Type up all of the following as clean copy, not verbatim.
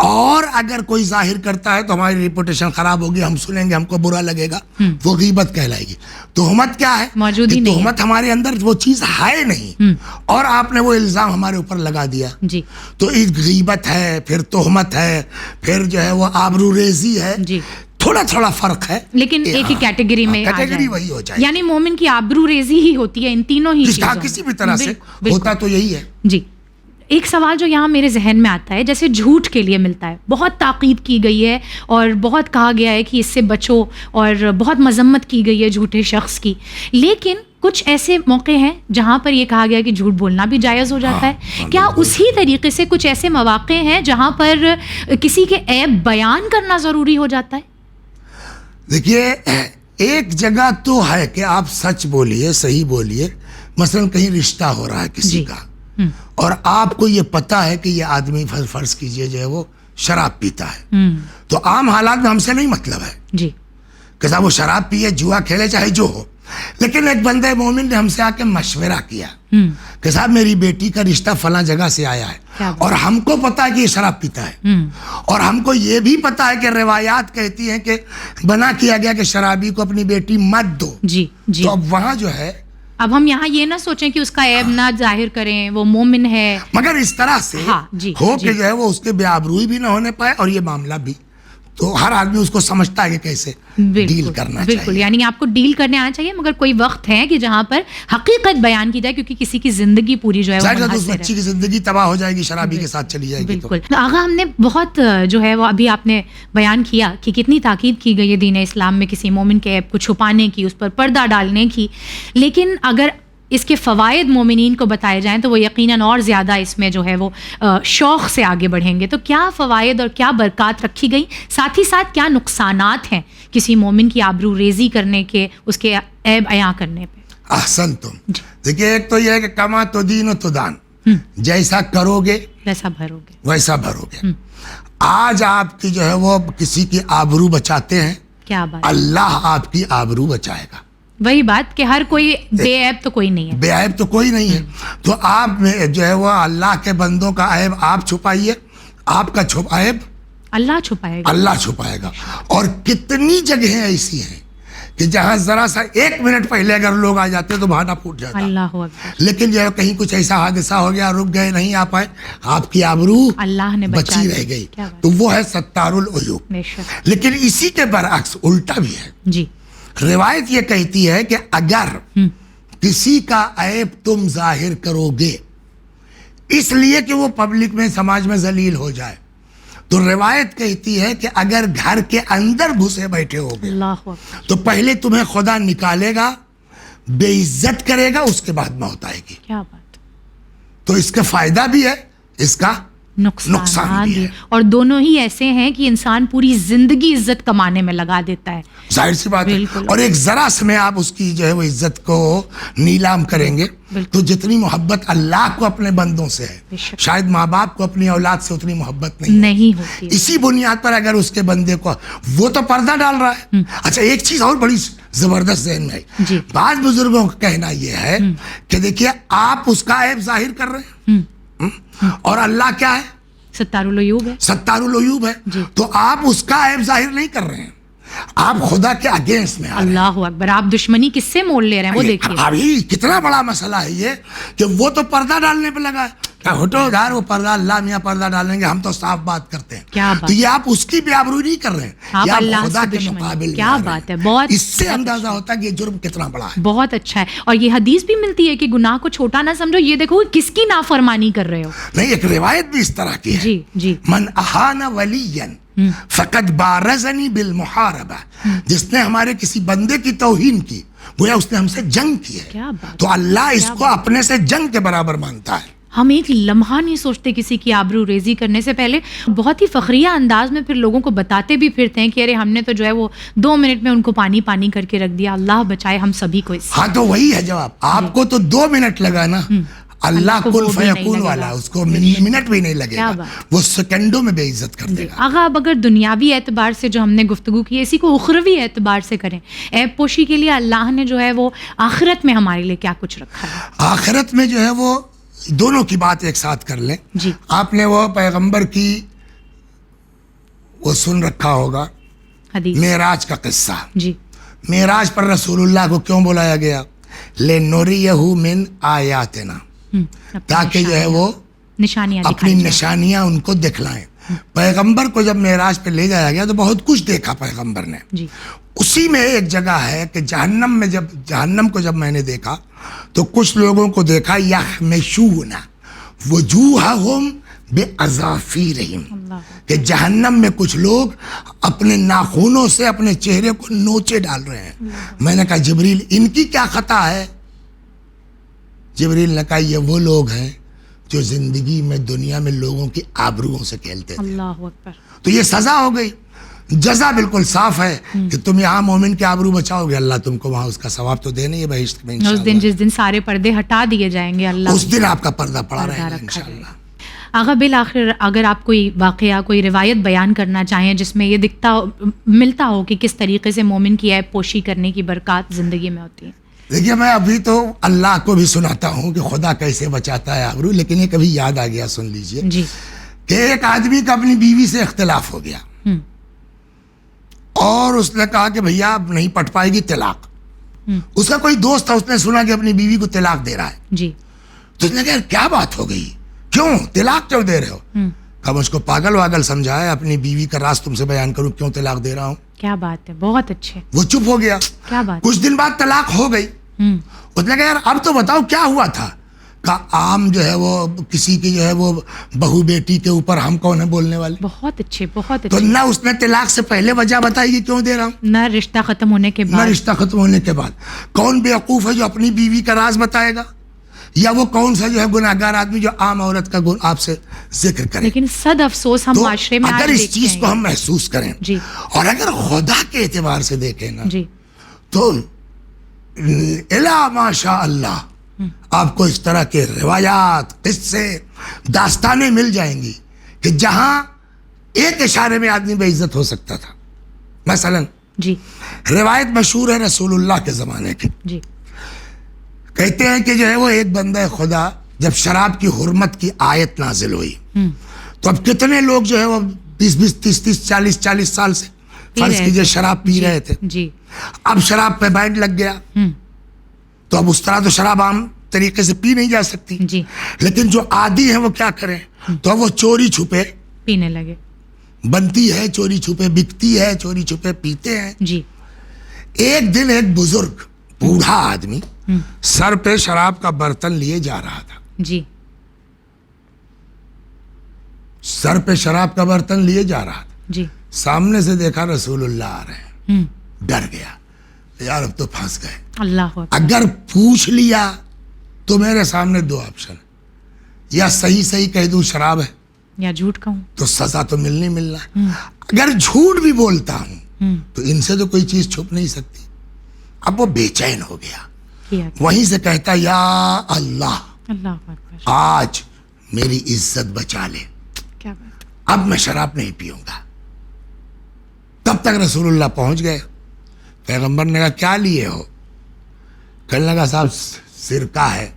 اور اگر کوئی ظاہر کرتا ہے تو ہماری ریپوٹیشن خراب ہوگی, ہم سنیں گے, ہم کو برا لگے گا, وہ غیبت کہلائے گی. تہمت کیا ہے؟ موجود ہی نہیں ہے. تہمت ہمارے اندر وہ چیز ہے نہیں, اور آپ نے وہ الزام ہمارے اوپر لگا دیا. جی تو غیبت ہے, پھر تہمت ہے, پھر جو ہے وہ آبرو ریزی ہے. جی تھوڑا فرق ہے, لیکن ایک ہی کیٹیگری میں آ کیٹیگری جائے. وہی ہو جائے, یعنی مومن کی آبرو ریزی ہی ہوتی ہے ان تینوں ہی چیزوں میں. کسی بھی طرح سے بالکل. ہوتا تو یہی ہے. جی ایک سوال جو یہاں میرے ذہن میں آتا ہے, جیسے جھوٹ کے لیے ملتا ہے, بہت تاکید کی گئی ہے اور بہت کہا گیا ہے کہ اس سے بچو, اور بہت مذمت کی گئی ہے جھوٹے شخص کی, لیکن کچھ ایسے موقع ہیں جہاں پر یہ کہا گیا کہ جھوٹ بولنا بھی جائز ہو جاتا ہے. کیا اسی طریقے سے کچھ ایسے مواقع ہیں جہاں پر کسی کے عیب بیان کرنا ضروری ہو جاتا ہے؟ دیکھیے, ایک جگہ تو ہے کہ آپ سچ بولیے, صحیح بولیے. مثلا کہیں رشتہ ہو رہا ہے کسی کا, اور آپ کو یہ پتا ہے کہ یہ آدمی فرض کیجئے جو ہے وہ شراب پیتا ہے, تو عام حالات میں ہم سے نہیں مطلب ہے جی کہ صاحب وہ شراب پیے, جوا کھیلے, چاہے جو ہو. لیکن ایک بندہ مومن نے ہم سے آ کے مشورہ کیا کہ صاحب میری بیٹی کا رشتہ فلاں جگہ سے آیا ہے, اور ہم کو پتا ہے کہ یہ شراب پیتا ہے, اور ہم کو یہ بھی پتا ہے کہ روایات کہتی ہیں کہ بنا کیا گیا کہ شرابی کو اپنی بیٹی مت دو. جی جی. تو اب وہاں جو ہے, اب ہم یہاں یہ نہ سوچیں کہ اس کا عیب نہ ظاہر کریں, وہ مومن ہے, مگر اس طرح سے ہو کہ جو ہے وہ اس کے بے آبروئی بھی نہ ہونے پائے, اور یہ معاملہ بھی, تو ہر آدمی اس کو سمجھتا ہے کہ کیسے ڈیل کرنا چاہیے. بالکل, یعنی آپ کو ڈیل کرنے آنا چاہیے, مگر کوئی وقت ہے کہ جہاں پر حقیقت بیان کی جائے, کیونکہ کسی کی زندگی پوری جو ہے وہ اس بچی کی زندگی تباہ ہو جائے گی, شرابی کے ساتھ چلی جائے گی. بالکل. آغا, ہم نے بہت جو ہے وہ ابھی آپ نے بیان کیا کہ کتنی تاکید کی گئی ہے دین اسلام میں کسی مومن کے عیب کو چھپانے کی, اس پر پردہ ڈالنے کی, لیکن اگر اس کے فوائد مومنین کو بتائے جائیں تو وہ یقیناً اور زیادہ اس میں جو ہے وہ شوق سے آگے بڑھیں گے. تو کیا فوائد اور کیا برکات رکھی گئی, ساتھ ہی ساتھ کیا نقصانات ہیں کسی مومن کی آبرو ریزی کرنے کے, اس کے عیب عیاں کرنے پہ؟ احسن تم. دیکھیے, ایک تو یہ ہے کہ کما تو دین و تو دان, جیسا کرو گے ویسا بھرو گے, ویسا بھرو گے. آج آپ کی جو ہے وہ کسی کی آبرو بچاتے ہیں, کیا بات, اللہ آپ کی آبرو بچائے گا. وہی بات کہ ہر کوئی بے عیب تو کوئی نہیں ہے, بے عیب تو کوئی نہیں ہے. تو آپ میں جو ہے وہ اللہ کے بندوں کا عیب آپ چھپائیے, آپ کا عیب اللہ چھپائے گا, اللہ چھپائے گا. اور کتنی جگہیں ایسی ہیں کہ جہاں ذرا سا 1 منٹ پہلے اگر لوگ آ جاتے تو بہانہ پھوٹ جاتا. اللہ اکبر. لیکن جو ہے کہیں کچھ ایسا حادثہ ہو گیا, رک گئے, نہیں آ پائے, آپ کی آبرو اللہ نے بچی رہ گئی. تو وہ ہے ستار العیوب. لیکن اسی کے برعکس الٹا بھی ہے. جی, روایت یہ کہتی ہے کہ اگر کسی کا عیب تم ظاہر کرو گے اس لیے کہ وہ پبلک میں, سماج میں ذلیل ہو جائے, تو روایت کہتی ہے کہ اگر گھر کے اندر گھسے بیٹھے ہوگے تو پہلے تمہیں خدا نکالے گا, بے عزت کرے گا, اس کے بعد موت آئے گی. کیا بات. تو اس کا فائدہ بھی ہے, اس کا نقصان بھی ہے. اور دونوں ہی ایسے ہیں کہ انسان پوری زندگی عزت کمانے میں لگا دیتا ہے, ظاہر سی بات ہے. اور ایک ذرا سے میں آپ اس کی جو ہے وہ عزت کو نیلام کریں گے تو جتنی محبت اللہ کو اپنے بندوں سے ہے, شاید ماں باپ کو اپنی اولاد سے اتنی محبت نہیں ہوتی. اسی بنیاد پر اگر اس کے بندے کو, وہ تو پردہ ڈال رہا ہے. اچھا, ایک چیز اور بڑی زبردست ذہن میں ہے, بعض بزرگوں کا کہنا یہ ہے کہ دیکھیے آپ اس کا عیب ظاہر کر رہے ہیں, اور اللہ کیا ہے, ستار العیوب ہے. ستار العیوب ہے. تو آپ اس کا عیب ظاہر نہیں کر رہے ہیں, آپ خدا کے اگینسٹ میں آ رہے ہیں. اللہ اکبر. آپ دشمنی کس سے مول لے رہے ہیں وہ دیکھیے. ابھی کتنا بڑا مسئلہ ہے یہ کہ وہ تو پردہ ڈالنے پہ لگا ہے, ہٹو ادھر, وہ پردہ, اللہ میاں پردہ ڈالیں گے, ہم تو صاف بات کرتے ہیں. تو یہ آپ اس کی بھی آبرو نہیں کر رہے ہیں, آپ اللہ خدا کے مقابل. کیا بات ہے. بہت, اس سے اندازہ ہوتا ہے کہ یہ جرم کتنا بڑا ہے. بہت اچھا ہے. اور یہ حدیث بھی ملتی ہے کہ گناہ کو چھوٹا نہ سمجھو, یہ دیکھو کس کی نافرمانی کر رہے ہو. نہیں, ایک روایت بھی اس طرح کی ہے, جی جی, من احان ولیا فقد بارزنی بالمحاربہ, جس نے ہمارے کسی بندے کی توہین کی گویا اس نے ہم سے جنگ کی ہے. تو اللہ اس کو اپنے سے جنگ کے برابر مانتا ہے. ہم ایک لمحہ نہیں سوچتے کسی کی آبرو ریزی کرنے سے پہلے, بہت ہی فخریہ انداز میں پھر لوگوں کو بتاتے بھی پھرتے ہیں کہ ارے ہم نے تو جو ہے وہ 2 منٹ میں ان کو پانی پانی کر کے رکھ دیا. اللہ بچائے ہم سبھی کو اس سے. ہاں, تو وہی ہے جواب. آپ کو تو 2 منٹ لگا نا, اللہ کن فیکون والا, اس کو منٹ بھی نہیں لگے گا, وہ سیکنڈوں میں بے عزت کر دے گا. آغا, اب اگر دنیاوی اعتبار سے جو ہم نے گفتگو کی, اسی کو اخروی اعتبار سے کریں, عیب پوشی کے لیے اللہ نے جو ہے وہ آخرت میں ہمارے لیے کیا کچھ رکھا ہے؟ آخرت میں جو ہے وہ دونوں کی بات ایک ساتھ کر لیں. آپ نے وہ پیغمبر کی وہ سن رکھا ہوگا حدیث معراج کا قصہ. جی معراج پر رسول اللہ کو کیوں بلایا گیا؟ لِنُرِيَهُ مِنْ آیاتنا، تاکہ جو ہے وہ نشانیاں اپنی نشانیاں ان کو دکھلائیں. پیغمبر کو جب معراج پہ لے جایا گیا تو بہت کچھ دیکھا پیغمبر نے. جی اسی میں ایک جگہ ہے کہ جہنم کو جب میں نے دیکھا تو کچھ لوگوں کو دیکھا یخمشون وجوہہم بِأَظَافِیرِہم، کہ جہنم میں کچھ لوگ اپنے ناخنوں سے اپنے چہرے کو نوچے ڈال رہے ہیں. میں نے کہا جبریل ان کی کیا خطا ہے؟ جبریل نے کہا یہ وہ لوگ ہیں جو زندگی میں دنیا میں لوگوں کی آبروؤں سے کھیلتے تھے. اللہ اکبر. تو یہ سزا ہو گئی. جزا بالکل صاف ہے کہ تم یہاں مومن کے آبرو بچاؤ گے، اللہ تم کو وہاں اس کا ثواب تو دینے ہی بہشت میں اس دن جس دن سارے پردے ہٹا دیے جائیں گے، اللہ اس دن آپ کا پردہ پڑا رہے گا انشاءاللہ. آغا بالآخر اگر آپ کوئی واقعہ کوئی روایت بیان کرنا چاہیں جس میں یہ ملتا ہو کہ کس طریقے سے مومن کی عیب پوشی کرنے کی برکات زندگی میں ہوتی ہیں. دیکھیے میں ابھی تو اللہ کو بھی سناتا ہوں کہ خدا کیسے بچاتا ہے آبرو، لیکن یہ کبھی یاد آ گیا، سن لیجئے. جی. کہ ایک آدمی کا اپنی بیوی سے اختلاف ہو گیا اور اس نے کہا کہ بھیا اب نہیں پٹ پائے گی، طلاق. اس کا کوئی دوست تھا، اس نے سنا کہ اپنی بیوی کو طلاق دے رہا ہے. جی. تو اس نے کہا کیا بات ہو گئی، کیوں طلاق کیوں دے رہے ہو؟ کہا مجھ کو پاگل واگل سمجھایا، اپنی بیوی کا راز تم سے بیان کروں کیوں طلاق دے رہا ہوں. کیا بات ہے، بہت اچھے. وہ چپ ہو گیا. کیا بات. کچھ دن بعد طلاق ہو گئی. اس نے کہا یار اب تو بتاؤ کیا ہوا تھا. کہا عام جو ہے وہ کسی کی جو ہے وہ بہو بیٹی کے اوپر ہم کون ہیں بولنے والے. بہت اچھے، بہت تو اچھے. نہ اس نے طلاق سے پہلے وجہ بتائی کہ کیوں دے رہا ہوں، نہ رشتہ ختم ہونے کے نہ بعد. رشتہ ختم ہونے کے بعد. کون بیوقوف ہے جو اپنی بیوی کا راز بتائے گا، یا وہ کون سا جو ہے گناہگار آدمی جو عام عورت کا آپ سے ذکر کرے. لیکن صد افسوس ہم تو معاشرے میں اگر آج اس دیکھتے چیز ہیں. کو ہم محسوس کریں جی. اور اگر خدا کے اعتبار سے دیکھیں نا جی. تو الا ماشاء اللہ آپ کو اس طرح کے روایات، قصے، داستانیں مل جائیں گی کہ جہاں ایک اشارے میں آدمی بے عزت ہو سکتا تھا. مثلا جی. روایت مشہور ہے رسول اللہ کے زمانے کی. جی. کہتے ہیں کہ جو ہے وہ ایک بندہ خدا جب شراب کی حرمت کی آیت نازل ہوئی تو اب کتنے لوگ جو ہے وہ 20 30 40 سال سے فرض کیجئے شراب پی رہے تھے. جی. اب شراب پہ بینڈ لگ گیا تو اب اس طرح تو شراب عام طریقے سے پی نہیں جا سکتی. جی. لیکن جو عادی ہیں وہ کیا کریں، تو اب وہ چوری چھپے پینے لگے. بنتی ہے، چوری چھپے بکتی ہے، چوری چھپے پیتے ہیں. جی. ایک دن ایک بزرگ بوڑھا آدمی سر پہ شراب کا برتن لیے جا رہا تھا. جی. سر پہ شراب کا برتن لیے جا رہا تھا. جی. سامنے سے دیکھا رسول اللہ آ رہے ہیں، ڈر گیا یار اب تو پھنس گئے. اللہ اکبر. اگر پوچھ لیا تو میرے سامنے دو آپشن، یا صحیح کہہ دوں شراب ہے یا جھوٹ کہوں تو سزا تو ملنا. اگر جھوٹ بھی بولتا ہوں تو ان سے تو کوئی چیز چھپ نہیں سکتی. اب وہ بے چین ہو گیا، وہیں سے کہتا یا اللہ اللہ اکبر. آج میری عزت بچا لے، کیا بات. اب میں شراب نہیں پیوں گا. تب تک رسول اللہ پہنچ گئے. پیغمبر نے کہا کیا لیے ہو؟ کہنے لگا صاحب سرکہ ہے.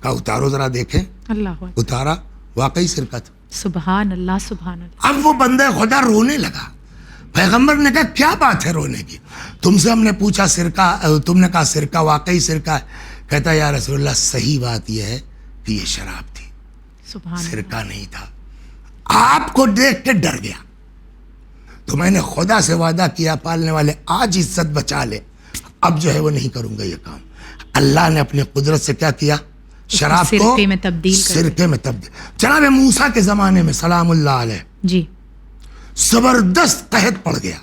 کہا اتارو ذرا دیکھیں. اللہ اکبر. اتارا، واقعی سرکہ تھا. سبحان اللہ سبحان اللہ. اب وہ بندہ خدا رونے لگا. پیغمبر نے کہا کیا بات ہے رونے کی؟ تم سے ہم نے پوچھا سرکہ، تم نے کہا سرکہ، واقعی سرکہ ہے. کہتا یا رسول اللہ صحیح بات یہ ہے کہ یہ شراب تھی، سبحان سرکہ نہیں تھا. آپ کو دیکھ کے ڈر گیا. تو میں نے خدا سے وعدہ کیا پالنے والے آج عزت بچا لے، اب جو ہے وہ نہیں کروں گا یہ کام. اللہ نے اپنی قدرت سے کیا کیا؟ شراب کو سرکے میں تبدیل کر سرکے میں تبدیل. جناب موسیٰ کے زمانے میں سلام اللہ علیہ جی. زبردست قحط پڑ گیا.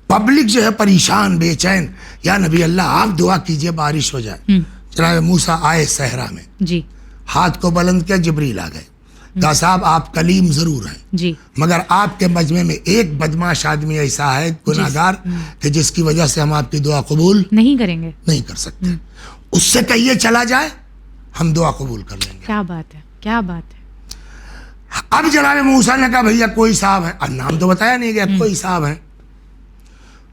پبلک جو ہے پریشان بے چین، یا نبی اللہ آپ دعا کیجئے بارش ہو جائے. جناب موسیٰ آئے صحرا میں، جی. ہاتھ کو بلند کیا، جبریل آ گئے. کہا صاحب آپ کلیم ضرور ہیں جی. مگر آپ کے مجمع میں ایک بدماش آدمی ایسا ہے گناہگار کہ جس کی وجہ سے ہم آپ کی دعا قبول نہیں کریں گے، نہیں کر سکتے. اس سے کہیے چلا جائے، ہم دعا قبول کر لیں گے. کیا بات ہے، کیا بات ہے. اب جناب موسیٰ نے کہا بھیا کوئی صاحب ہے، اور نام تو بتایا نہیں گیا، کوئی صاحب ہے.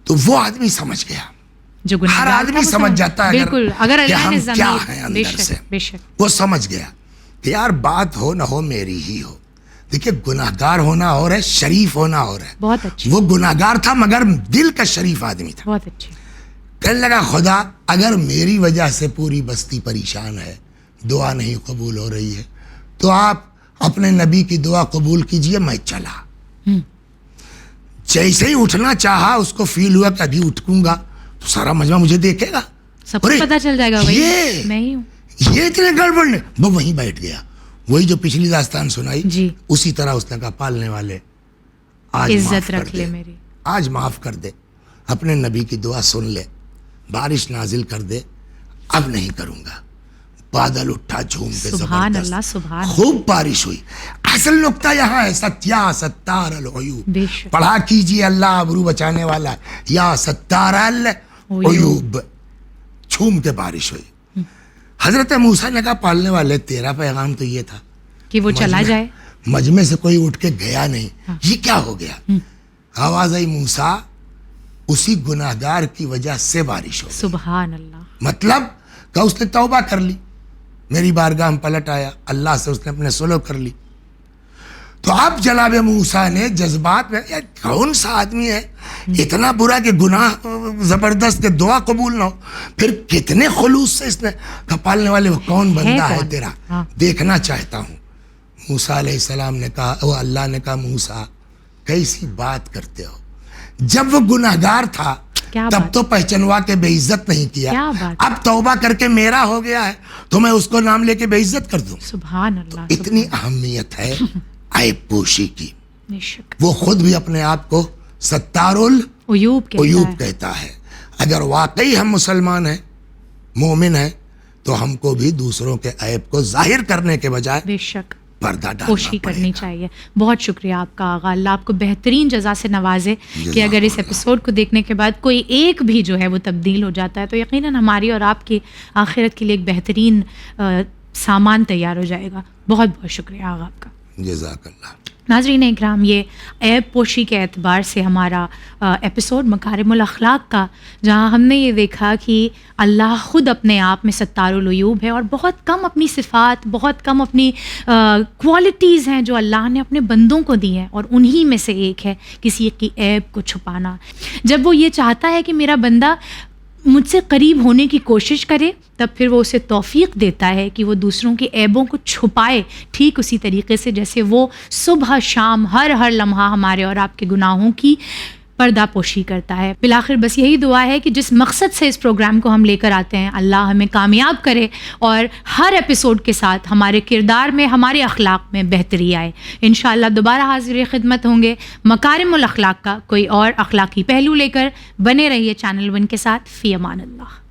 تو وہ آدمی سمجھ گیا. جو ہر آدمی سمجھ جاتا ہے بالکل، اگر کہ اللہ ہم نے کیا ضمیر ہیں اندر سے. بے شک وہ سمجھ گیا کہ یار بات ہو نہ ہو میری ہی ہو. دیکھیے گناہگار ہونا اور ہے، شریف ہونا اور ہے. بہت اچھی، وہ گناہگار تھا مگر دل کا شریف آدمی تھا. بہت اچھی. کہنے لگا خدا اگر میری وجہ سے پوری بستی پریشان ہے، دعا نہیں قبول ہو رہی ہے، تو آپ اپنے نبی کی دعا قبول کیجئے، میں چلا. جیسے ہی اٹھنا چاہا اس کو فیل ہوا کہ ابھی اٹھوں گا تو سارا مجمع مجھے دیکھے گا، سب کو پتہ چل جائے گا یہ میں ہی ہوں. یہ اتنے گڑبڑ نے وہ وہیں بیٹھ گیا. وہی جو پچھلی داستان سنائی جی، اسی طرح اس نے کہا پالنے والے آج معاف عزت کر رکھ لے دے، میری. آج معاف کر دے، اپنے نبی کی دعا سن لے، بارش نازل کر دے، اب نہیں کروں گا. بادل اٹھا جھوم کے سبحان اللہ، زبردست، سبحان خوب بارش ہوئی. اصل نقطہ یہاں ہے، ستیا ستار العیوب. بے شک. پڑھا کیجئے، اللہ ابرو بچانے والا ہے. یا ستار العیوب. جھوم کے بارش ہوئی. حضرت موسیٰ نے کہا پالنے والے تیرا پیغام تو یہ تھا کہ وہ چلا جائے. مجمع سے کوئی اٹھ کے گیا نہیں، یہ کیا ہو گیا؟ آواز آئی موسیٰ اسی گناہگار کی وجہ سے بارش ہو گئی. سبحان اللہ. مطلب کہ اس نے توبہ کر لی، میری بارگاہ میں پلٹ آیا، اللہ سے اس نے اپنے سلو کر لی. تو اب جناب موسیٰ نے جذبات میں، یار کون سا آدمی ہے اتنا برا کہ گناہ زبردست کہ دعا قبول نہ ہو، پھر کتنے خلوص سے اس نے پالنے والے وہ کون بندہ ہے تیرا، دیکھنا چاہتا ہوں. موسیٰ علیہ السلام نے کہا، وہ اللہ نے کہا موسیٰ کیسی بات کرتے ہو، جب وہ گناہگار تھا تب تو پہچنوا کے بے عزت نہیں کیا، اب توبہ کر کے میرا ہو گیا ہے تو میں اس کو نام لے کے بے عزت کر دوں. سبحان اللہ. اتنی اہمیت ہے عیب پوشی کی. بے شک. وہ خود بھی اپنے آپ کو ستار العیوب کہتا ہے. اگر واقعی ہم مسلمان ہیں، مومن ہیں، تو ہم کو بھی دوسروں کے عیب کو ظاہر کرنے کے بجائے بے شک پردہ ڈالنا کوشش کرنی چاہیے. بہت شکریہ آپ کا آغا، اللہ آپ کو بہترین جزا سے نوازے کہ اگر اس ایپیسوڈ کو دیکھنے کے بعد کوئی ایک بھی جو ہے وہ تبدیل ہو جاتا ہے تو یقیناً ہماری اور آپ کی آخرت کے لیے ایک بہترین سامان تیار ہو جائے گا. بہت بہت شکریہ آغا آپ کا. جزاک اللہ. ناظرین اکرام، یہ عیب پوشی کے اعتبار سے ہمارا ایپیسوڈ مکارم الاخلاق کا، جہاں ہم نے یہ دیکھا کہ اللہ خود اپنے آپ میں ستار العیوب ہے اور بہت کم اپنی صفات، بہت کم اپنی کوالٹیز ہیں جو اللہ نے اپنے بندوں کو دی ہیں، اور انہی میں سے ایک ہے کسی کی عیب کو چھپانا. جب وہ یہ چاہتا ہے کہ میرا بندہ مجھ سے قریب ہونے کی کوشش کرے تب پھر وہ اسے توفیق دیتا ہے کہ وہ دوسروں کے عیبوں کو چھپائے، ٹھیک اسی طریقے سے جیسے وہ صبح شام ہر لمحہ ہمارے اور آپ کے گناہوں کی پردہ پوشی کرتا ہے. بالآخر بس یہی دعا ہے کہ جس مقصد سے اس پروگرام کو ہم لے کر آتے ہیں اللہ ہمیں کامیاب کرے اور ہر ایپیسوڈ کے ساتھ ہمارے کردار میں، ہمارے اخلاق میں بہتری آئے. انشاءاللہ دوبارہ حاضر خدمت ہوں گے مکارم الاخلاق کا کوئی اور اخلاقی پہلو لے کر. بنے رہیے چینل 1 کے ساتھ. فی امان اللہ.